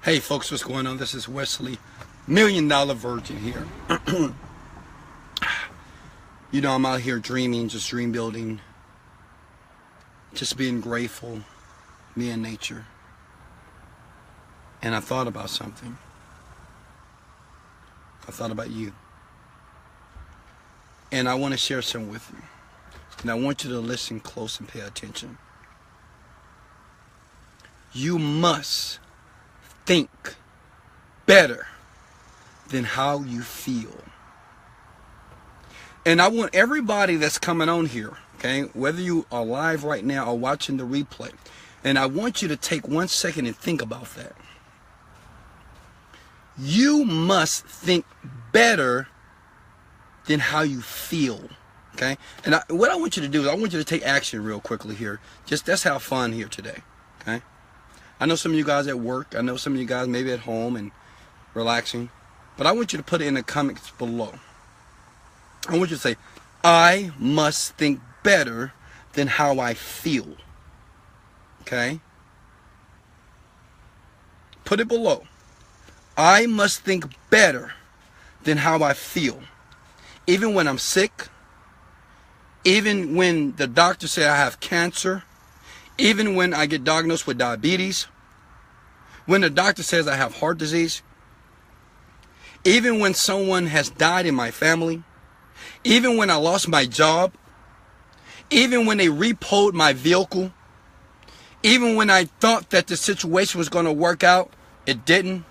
Hey folks, what's going on? This is Wesley, Million Virgin here. You know, I'm out here dreaming, just dream building, just being grateful, me and nature. And I thought about something. I thought about you. And I want to share something with you. And I want you to listen close and pay attention. You must think better than how you feel. And I want everybody that's coming on here, okay, whether you are live right now or watching the replay, and I want you to take 1 second and think about that. You must think better than how you feel, okay? And what I want you to do is I want you to take action real quickly here. Just let's have fun here today, okay? I know some of you guys at work. I know some of you guys maybe at home and relaxing. But I want you to put it in the comments below. I want you to say, I must think better than how I feel. Okay? Put it below. I must think better than how I feel. Even when I'm sick. Even when the doctor said I have cancer. Even when I get diagnosed with diabetes, when the doctor says I have heart disease, even when someone has died in my family, even when I lost my job, even when they repoed my vehicle, even when I thought that the situation was going to work out, it didn't.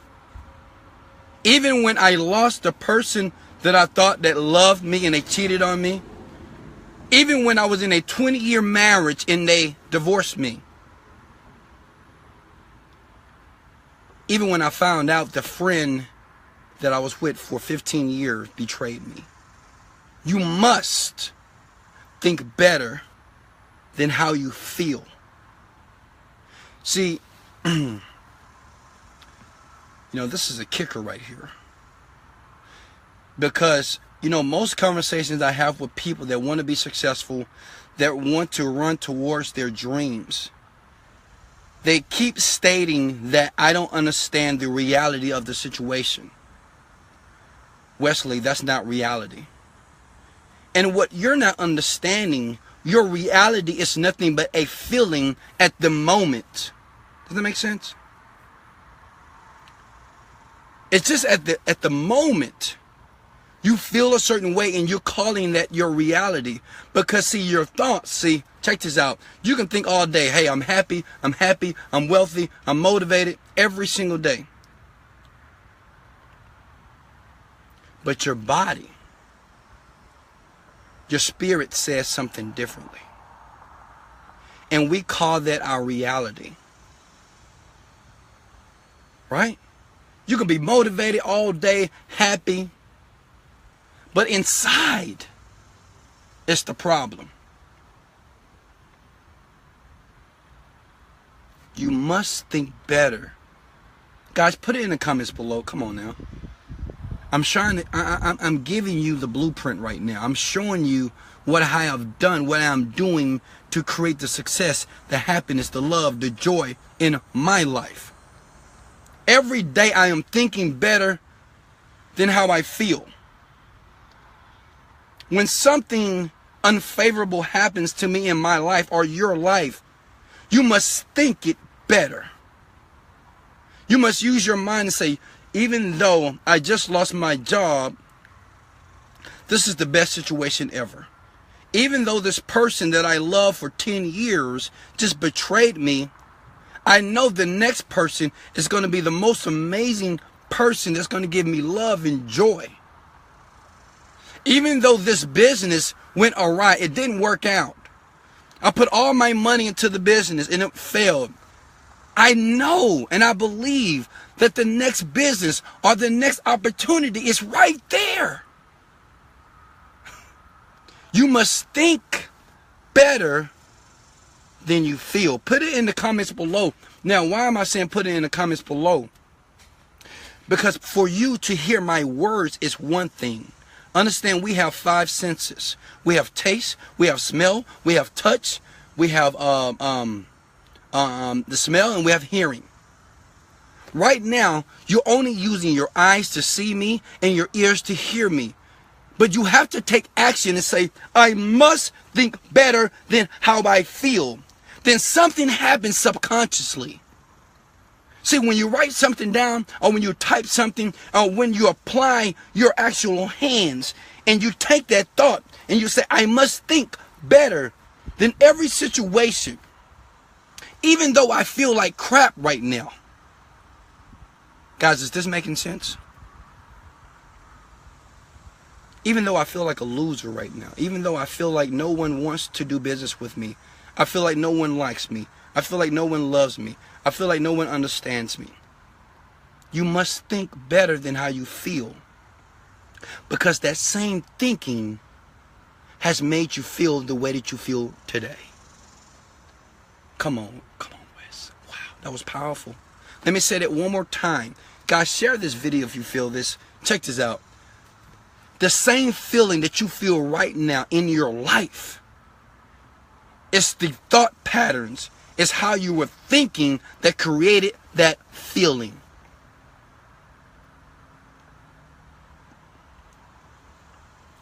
Even when I lost the person that I thought that loved me and they cheated on me. Even when I was in a 20-year marriage and they divorced me. Even when I found out the friend that I was with for 15 years betrayed me. You must think better than how you feel. See, you know, this is a kicker right here. Because you know, most conversations I have with people that want to be successful, that want to run towards their dreams, they keep stating that I don't understand the reality of the situation. Wesley, that's not reality. And what you're not understanding, your reality is nothing but a feeling at the moment. Does that make sense? It's just at the moment. You feel a certain way and you're calling that your reality. Because see, your thoughts, see, check this out. You can think all day, hey, I'm happy, I'm wealthy, I'm motivated every single day. But your body, your spirit says something differently. And we call that our reality. Right? You can be motivated all day, happy. But inside, it's the problem. You must think better. Guys, put it in the comments below. Come on now. I'm giving you the blueprint right now. I'm showing you what I have done, what I'm doing to create the success, the happiness, the love, the joy in my life. Every day I am thinking better than how I feel. When something unfavorable happens to me in my life or your life, you must think it better. You must use your mind and say, even though I just lost my job, this is the best situation ever. Even though this person that I love for 10 years just betrayed me, I know the next person is going to be the most amazing person that's going to give me love and joy. Even though this business went awry, it didn't work out. I put all my money into the business and it failed. I know and I believe that the next business or the next opportunity is right there. You must think better than you feel. Put it in the comments below. Now, why am I saying put it in the comments below? Because for you to hear my words is one thing. Understand, we have 5 senses. We have taste, we have smell, we have touch, we have the smell, and we have hearing. Right now, you're only using your eyes to see me and your ears to hear me. But you have to take action and say, I must think better than how I feel. Then something happens subconsciously. See, when you write something down, or when you type something, or when you apply your actual hands, and you take that thought, and you say, I must think better than every situation. Even though I feel like crap right now. Guys, is this making sense? Even though I feel like a loser right now, even though I feel like no one wants to do business with me, I feel like no one likes me, I feel like no one loves me, I feel like no one understands me. You must think better than how you feel. Because that same thinking has made you feel the way that you feel today. Come on, Wes. Wow, that was powerful. Let me say that one more time. Guys, share this video if you feel this. Check this out. The same feeling that you feel right now in your life, it's the thought patterns, it's how you were thinking that created that feeling.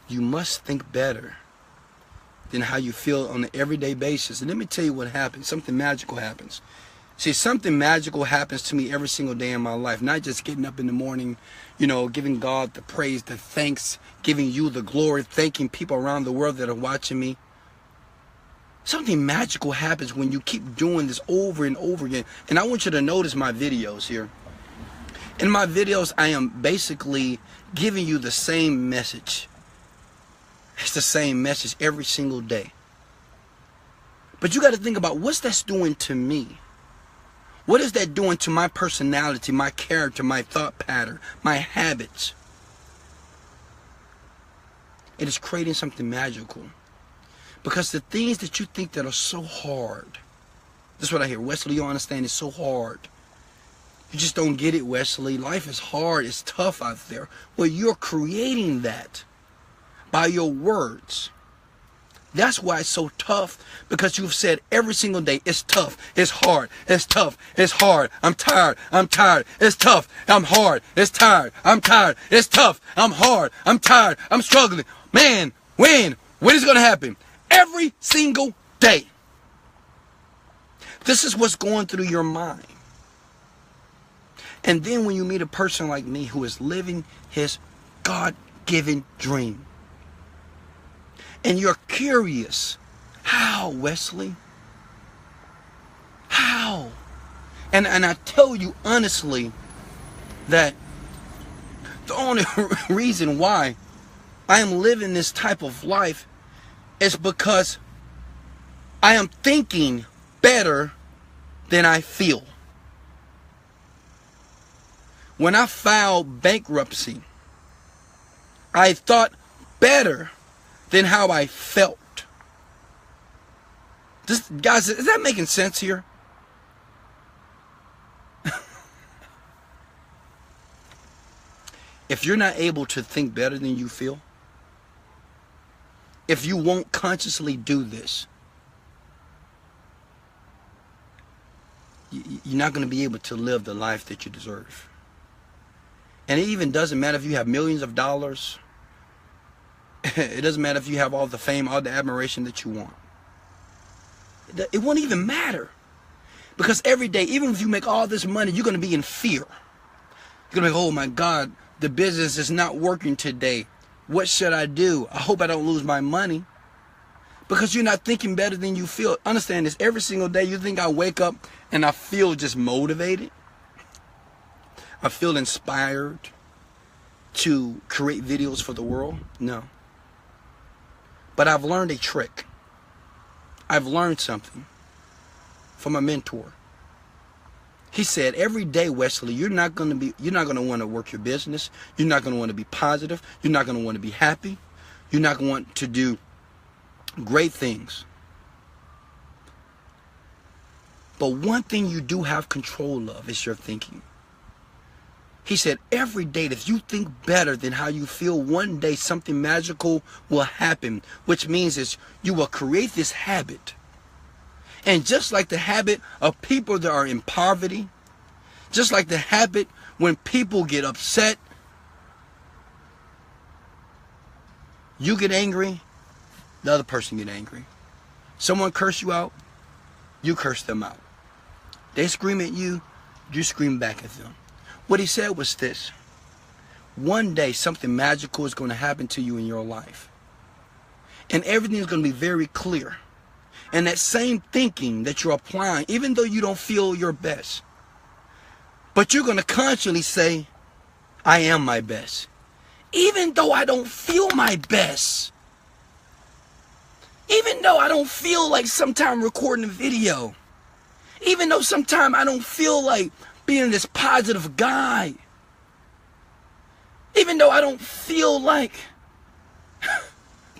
You must think better than how you feel on an everyday basis. And let me tell you what happens. Something magical happens. See, something magical happens to me every single day in my life. Not just getting up in the morning, giving God the praise, the thanks, giving you the glory, thanking people around the world that are watching me. Something magical happens when you keep doing this over and over again. And I want you to notice my videos here. In my videos, I am basically giving you the same message. It's the same message every single day. But you got to think about what's that's doing to me. What is that doing to my personality, my character, my thought pattern, my habits? It is creating something magical. Because the things that you think that are so hard, this is what I hear. Wesley, you don't understand, it's so hard. You just don't get it, Wesley. Life is hard, it's tough out there. Well, you're creating that by your words. That's why it's so tough, because you've said every single day, it's tough, it's hard, it's tough, it's hard, I'm tired, it's tough, I'm hard, it's tired, I'm tired, it's tough, I'm hard, I'm tired, I'm struggling. Man, when is it going to happen? Every single day. This is what's going through your mind. And then when you meet a person like me who is living his God-given dream, and you're curious, how, Wesley? How? And I tell you honestly that the only reason why I am living this type of life is because I am thinking better than I feel. When I filed bankruptcy, I thought better than how I felt. Guys, is that making sense here? If you're not able to think better than you feel, if you won't consciously do this, you're not going to be able to live the life that you deserve. And it even doesn't matter if you have millions of dollars. It doesn't matter if you have all the fame, all the admiration that you want. It won't even matter. Because every day, even if you make all this money, you're going to be in fear. You're going to be, oh my God, the business is not working today. What should I do? I hope I don't lose my money. Because you're not thinking better than you feel. Understand this, every single day you think I wake up and I feel just motivated. I feel inspired to create videos for the world. No. But I've learned a trick. I've learned something from a mentor. He said, every day, Wesley, you're not going to want to work your business. You're not going to want to be positive. You're not going to want to be happy. You're not going to want to do great things. But one thing you do have control of is your thinking. He said, every day, if you think better than how you feel, one day something magical will happen, which means is you will create this habit. And just like the habit of people that are in poverty, Just like the habit when people get upset, you get angry, the other person get angry. Someone curse you out, you curse them out. They scream at you, you scream back at them. What he said was this: one day something magical is going to happen to you in your life. And everything is going to be very clear. And that same thinking that you're applying, even though you don't feel your best, but you're going to constantly say, I am my best. Even though I don't feel my best. Even though I don't feel like sometimes recording a video. Even though sometimes I don't feel like being this positive guy. Even though I don't feel like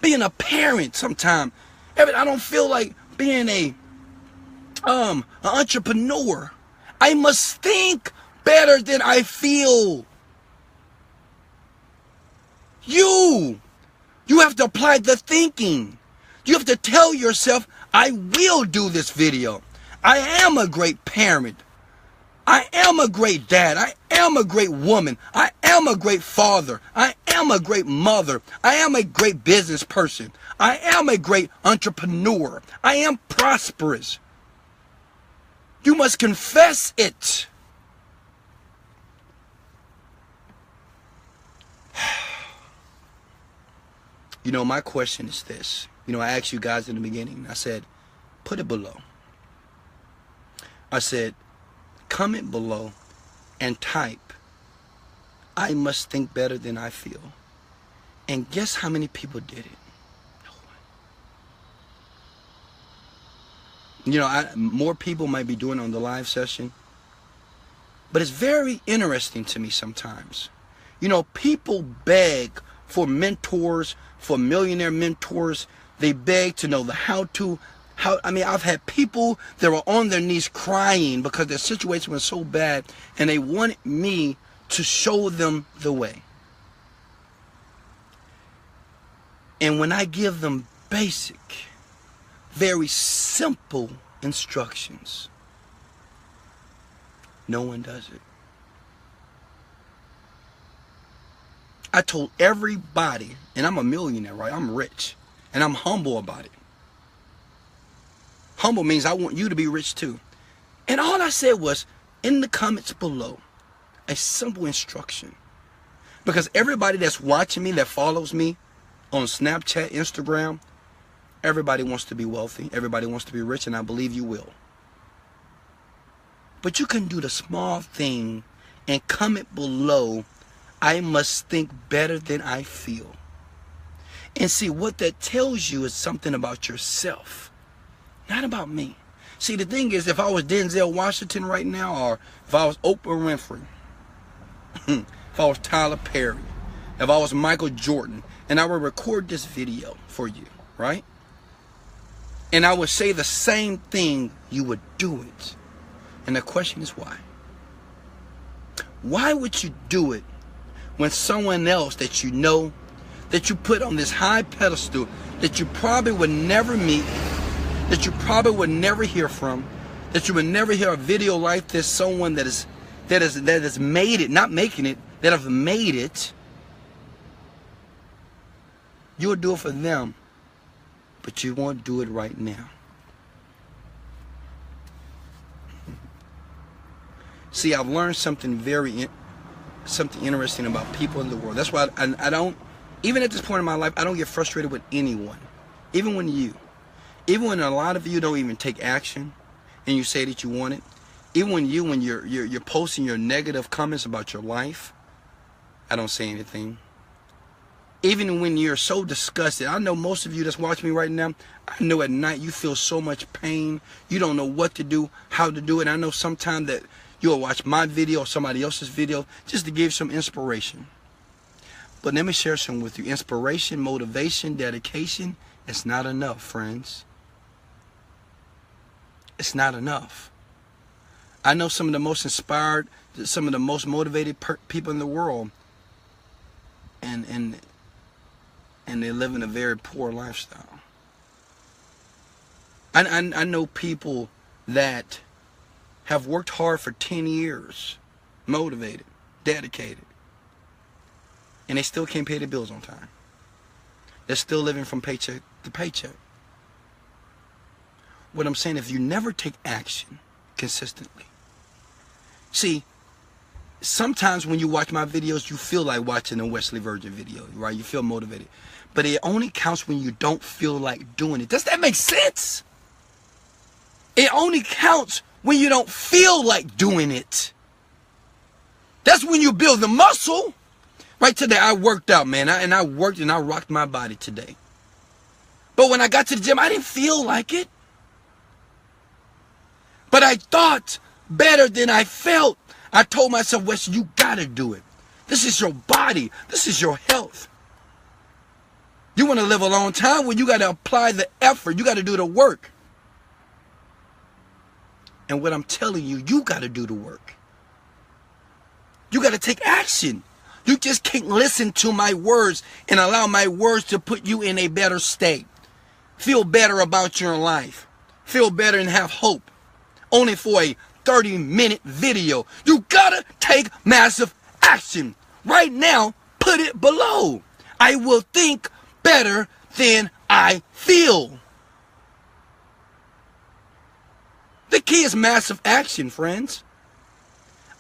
being a parent sometimes. I don't feel like being an entrepreneur. I must think better than I feel. You have to apply the thinking. You have to tell yourself, I will do this video. I am a great parent. I am a great dad. I am a great woman. I am a great father. I am a great mother. I am a great business person. I am a great entrepreneur. I am prosperous. You must confess it. You know, my question is this. You know, I asked you guys in the beginning. I said, put it below. I said, comment below and type, I must think better than I feel. And guess how many people did it? No one. You know, more people might be doing it on the live session. But it's very interesting to me sometimes. You know, people beg for mentors, for millionaire mentors. They beg to know the how-to. I've had people that were on their knees crying because their situation was so bad and they wanted me to show them the way. And when I give them basic, very simple instructions, no one does it. I told everybody, and I'm a millionaire, right? I'm rich, and I'm humble about it. Humble means I want you to be rich too. And all I said was, in the comments below, a simple instruction. Because everybody that's watching me, that follows me on Snapchat, Instagram, everybody wants to be wealthy. Everybody wants to be rich, and I believe you will. But you can do the small thing and comment below, I must think better than I feel. And see, what that tells you is something about yourself. Not about me. See, the thing is, if I was Denzel Washington right now, or if I was Oprah Winfrey, if I was Tyler Perry, if I was Michael Jordan, and I would record this video for you, right? And I would say the same thing, you would do it. And the question is why? Why would you do it when someone else that you know, that you put on this high pedestal, that you probably would never meet, that you probably would never hear from, that you would never hear a video like this, someone that has made it, not making it, that have made it, you would do it for them, but you won't do it right now. See, I've learned something something interesting about people in the world. That's why I don't, even at this point in my life, I don't get frustrated with anyone, even when a lot of you don't even take action and you say that you want it. Even when you're posting your negative comments about your life, I don't say anything. Even when you're so disgusted, I know most of you that's watching me right now, I know at night you feel so much pain. You don't know what to do, how to do it. I know sometimes that you'll watch my video or somebody else's video just to give some inspiration. But let me share some with you. Inspiration, motivation, dedication, it's not enough, friends. It's not enough. I know some of the most inspired, some of the most motivated people in the world, and they live in a very poor lifestyle. I know people that have worked hard for 10 years motivated, dedicated, and they still can't pay their bills on time. They're still living from paycheck to paycheck. What I'm saying, if you never take action consistently. See, sometimes when you watch my videos, you feel like watching a Wesley Virgin video, right? You feel motivated. But it only counts when you don't feel like doing it. Does that make sense? It only counts when you don't feel like doing it. That's when you build the muscle. Right today, I worked out, man. I worked and I rocked my body today. But when I got to the gym, I didn't feel like it. But I thought better than I felt. I told myself, Wesley, you gotta do it. This is your body. This is your health. You want to live a long time? Well, you got to apply the effort. You got to do the work. And what I'm telling you, you got to do the work. You got to take action. You just can't listen to my words and allow my words to put you in a better state. Feel better about your life. Feel better and have hope. Only for a 30-minute video. You gotta take massive action. Right now, put it below. I will think better than I feel. The key is massive action, friends.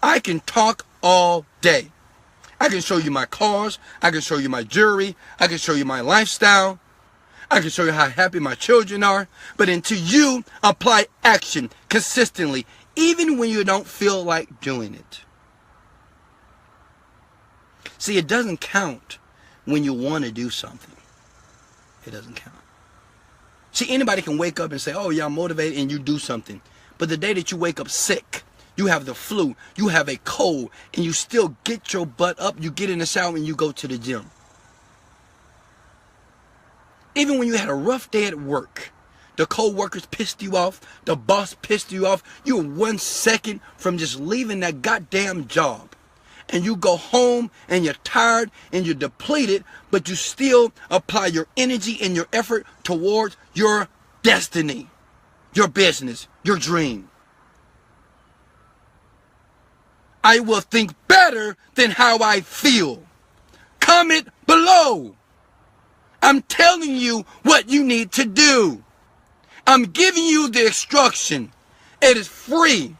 I can talk all day. I can show you my cars. I can show you my jewelry. I can show you my lifestyle. I can show you how happy my children are. But until you apply action consistently, even when you don't feel like doing it. See, it doesn't count when you want to do something. It doesn't count. See, anybody can wake up and say, oh, yeah, I'm motivated, and you do something. But the day that you wake up sick, you have the flu, you have a cold, and you still get your butt up, you get in the shower, and you go to the gym. Even when you had a rough day at work, the co-workers pissed you off, the boss pissed you off, you were 1 second from just leaving that goddamn job. And you go home and you're tired and you're depleted, but you still apply your energy and your effort towards your destiny, your business, your dream. I will think better than how I feel. Comment below. I'm telling you what you need to do. I'm giving you the instruction. It is free.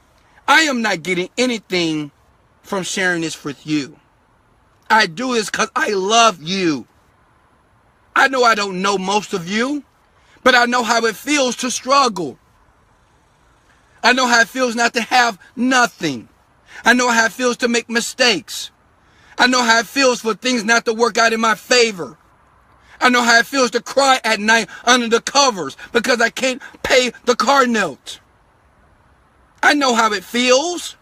I am not getting anything from sharing this with you. I do this because I love you. I know I don't know most of you, but I know how it feels to struggle. I know how it feels not to have nothing. I know how it feels to make mistakes. I know how it feels for things not to work out in my favor. I know how it feels to cry at night under the covers because I can't pay the car note. I know how it feels.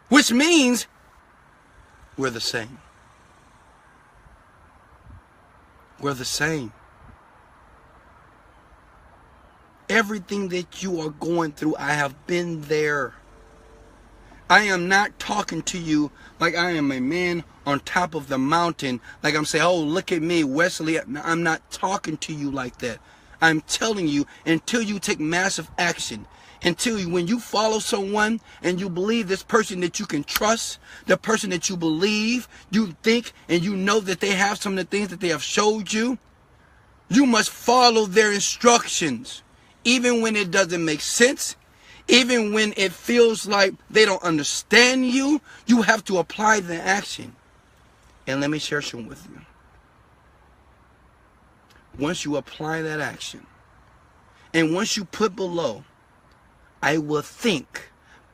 Which means we're the same. We're the same. Everything that you are going through, I have been there. I am not talking to you like I am a man on top of the mountain. Like I'm saying, oh, look at me, Wesley. I'm not talking to you like that. I'm telling you, until you take massive action, until when you follow someone and you believe this person that you can trust, the person that you believe, you think and you know that they have some of the things that they have showed you, you must follow their instructions. Even when it doesn't make sense, even when it feels like they don't understand you, you have to apply the action. And let me share something with you. Once you apply that action, and once you put below, I will think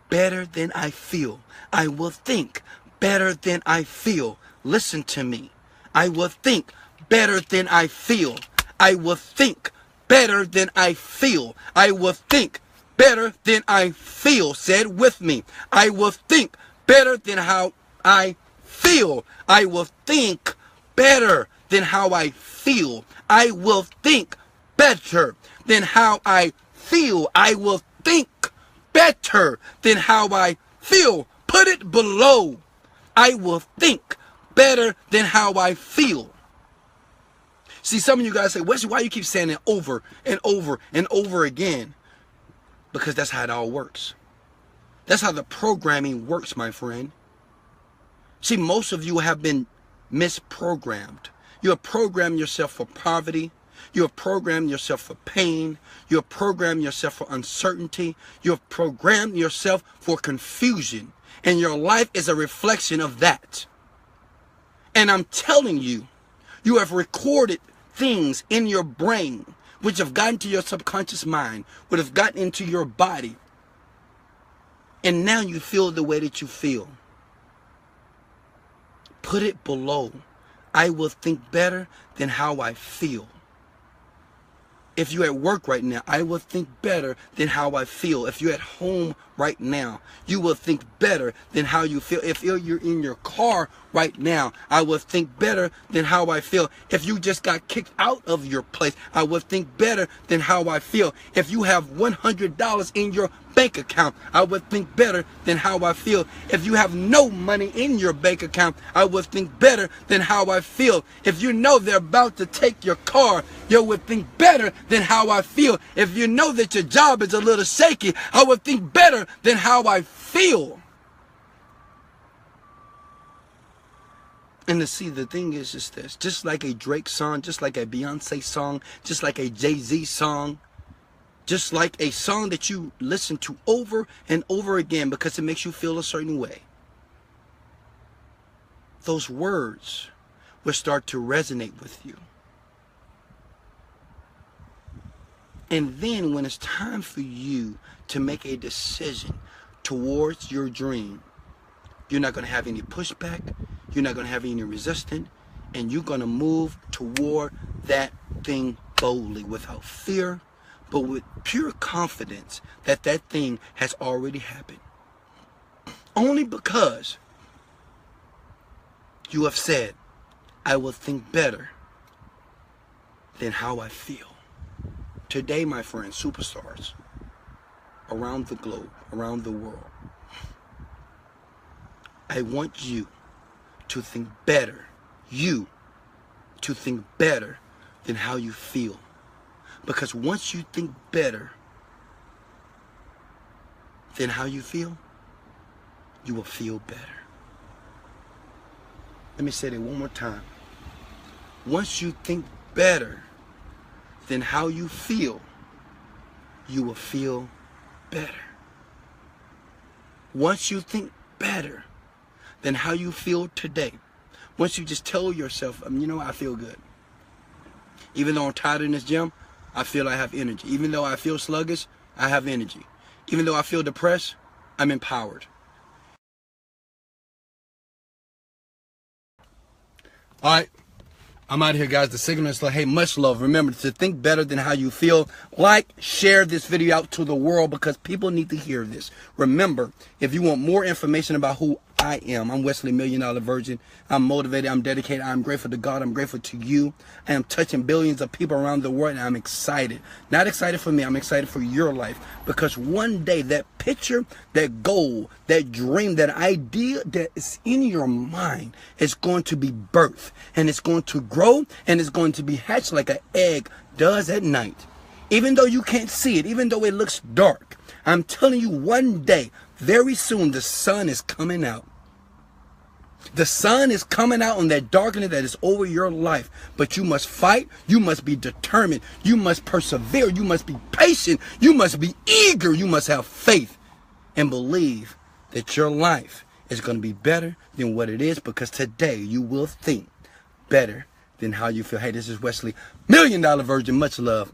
better than I feel. I will think better than I feel. Listen to me. I will think better than I feel. I will think better than I feel. I will think better than I feel. Say it with me. I will think better than how I feel. I will think better than how I feel. I will think better than how I feel. I will think better than how I feel. Put it below. I will think better than how I feel. See, some of you guys say, Wesley, why you keep saying it over and over and over again? Because that's how it all works. That's how the programming works, my friend. See, most of you have been misprogrammed. You have programmed yourself for poverty. You have programmed yourself for pain. You have programmed yourself for uncertainty. You have programmed yourself for confusion. And your life is a reflection of that. And I'm telling you, you have recorded things in your brain which have gotten to your subconscious mind, would have gotten into your body. And now you feel the way that you feel. Put it below. I will think better than how I feel. If you're at work right now, I will think better than how I feel. If you're at home right now, you will think better than how you feel. If you're in your car right now, I will think better than how I feel. If you just got kicked out of your place, I will think better than how I feel. If you have $100 in your bank account, I would think better than how I feel. If you have no money in your bank account, I would think better than how I feel. If you know they're about to take your car, you would think better than how I feel. If you know that your job is a little shaky, I would think better than how I feel. And to see, the thing is this, just like a Drake song, just like a Beyonce song, just like a Jay-Z song, just like a song that you listen to over and over again because it makes you feel a certain way, those words will start to resonate with you. And then when it's time for you to make a decision towards your dream, you're not going to have any pushback, you're not going to have any resistance, and you're going to move toward that thing boldly, without fear, but with pure confidence that that thing has already happened. Only because you have said, I will think better than how I feel. Today, my friends, superstars around the globe, around the world, I want you to think better. You to think better than how you feel. Because once you think better than how you feel, you will feel better. Let me say that one more time. Once you think better than how you feel, you will feel better. Once you think better than how you feel today, once you just tell yourself, you know, I feel good. Even though I'm tired in this gym, I feel I have energy. Even though I feel sluggish, I have energy. Even though I feel depressed, I'm empowered. All right. I'm out here, guys. The signal is like, hey, much love. Remember to think better than how you feel. Like, share this video out to the world because people need to hear this. Remember, if you want more information about who I am, I'm Wesley Millionaire Virgin. I'm motivated. I'm dedicated. I'm grateful to God. I'm grateful to you. I am touching billions of people around the world, and I'm excited. Not excited for me. I'm excited for your life because one day that picture, that goal, that dream, that idea that is in your mind is going to be birthed, and it's going to grow, and it's going to be hatched like an egg does at night. Even though you can't see it, even though it looks dark, I'm telling you, one day, very soon, the sun is coming out. The sun is coming out on that darkness that is over your life. But you must fight. You must be determined. You must persevere. You must be patient. You must be eager. You must have faith and believe that your life is going to be better than what it is, because today you will think better than how you feel. Hey, this is Wesley, Million Dollar Virgin. Much love.